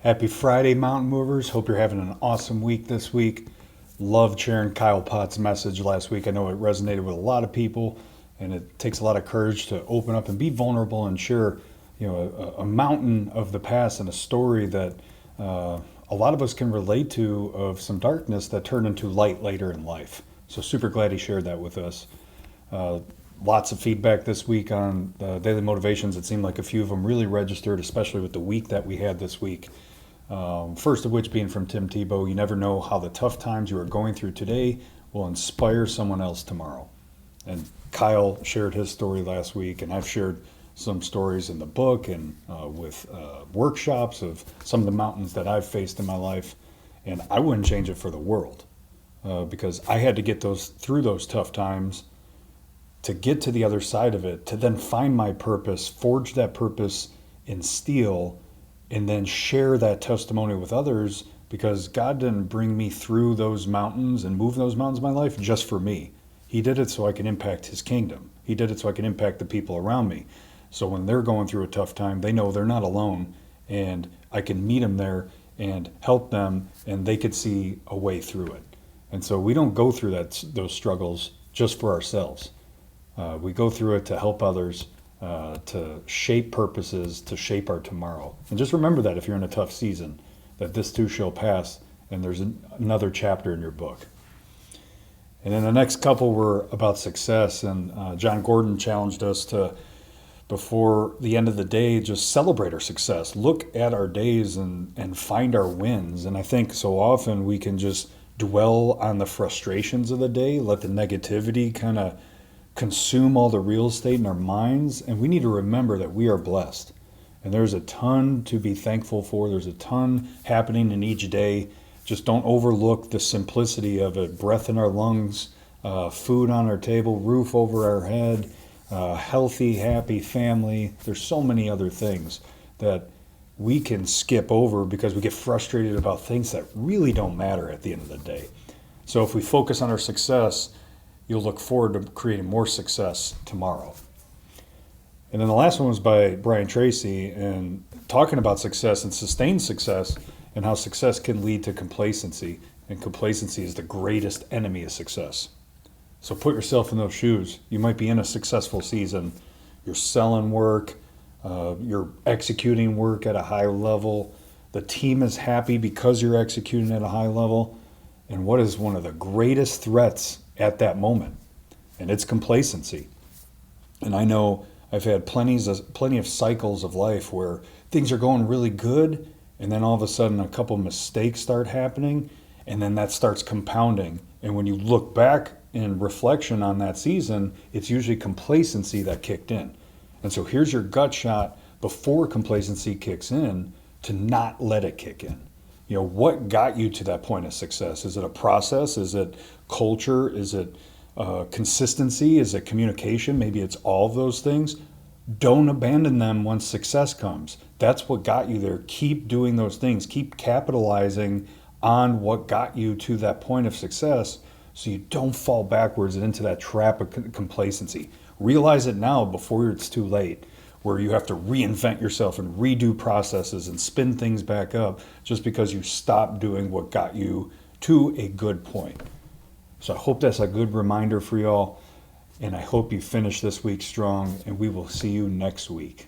Happy Friday, Mountain Movers. Hope you're having an awesome week this week. Loved sharing Kyle Potts' message last week. I know it resonated with a lot of people, and it takes a lot of courage to open up and be vulnerable and share, a mountain of the past and a story that a lot of us can relate to of some darkness that turned into light later in life. So super glad he shared that with us. Lots of feedback this week on the daily motivations. It seemed like a few of them really registered, especially with the week that we had this week. First of which being from Tim Tebow, you never know how the tough times you are going through today will inspire someone else tomorrow. And Kyle shared his story last week, and I've shared some stories in the book and with workshops of some of the mountains that I've faced in my life. And I wouldn't change it for the world because I had to get through those tough times to get to the other side of it, to then find my purpose, forge that purpose in steel, and then share that testimony with others, because God didn't bring me through those mountains and move those mountains in my life just for me. He did it so I can impact his kingdom. He did it so I can impact the people around me. So when they're going through a tough time, they know they're not alone, and I can meet them there and help them, and they could see a way through it. And so we don't go through those struggles just for ourselves. We go through it to help others, to shape purposes, to shape our tomorrow. And just remember that if you're in a tough season, that this too shall pass, and there's another chapter in your book. And then the next couple were about success, and Jon Gordon challenged us to, before the end of the day, just celebrate our success. Look at our days and find our wins. And I think so often we can just dwell on the frustrations of the day, let the negativity kind of consume all the real estate in our minds, and we need to remember that we are blessed. And there's a ton to be thankful for. There's a ton happening in each day. Just don't overlook the simplicity of it. Breath in our lungs, food on our table, roof over our head, healthy, happy family. There's so many other things that we can skip over because we get frustrated about things that really don't matter at the end of the day. So if we focus on our success, you'll look forward to creating more success tomorrow. And then the last one was by Brian Tracy, and talking about success and sustained success and how success can lead to complacency. And complacency is the greatest enemy of success. So put yourself in those shoes. You might be in a successful season. You're selling work. You're executing work at a high level. The team is happy because you're executing at a high level. And what is one of the greatest threats at that moment? And it's complacency. And I know I've had plenty of cycles of life where things are going really good, and then all of a sudden a couple mistakes start happening, and then that starts compounding. And when you look back in reflection on that season, it's usually complacency that kicked in. And so here's your gut shot before complacency kicks in, to not let it kick in. What got you to that point of success? Is it a process? Is it culture? Is it consistency? Is it communication? Maybe it's all of those things. Don't abandon them once success comes. That's what got you there. Keep doing those things. Keep capitalizing on what got you to that point of success, so you don't fall backwards into that trap of complacency. Realize it now before it's too late, where you have to reinvent yourself and redo processes and spin things back up just because you stopped doing what got you to a good point. So I hope that's a good reminder for y'all, and I hope you finish this week strong, and we will see you next week.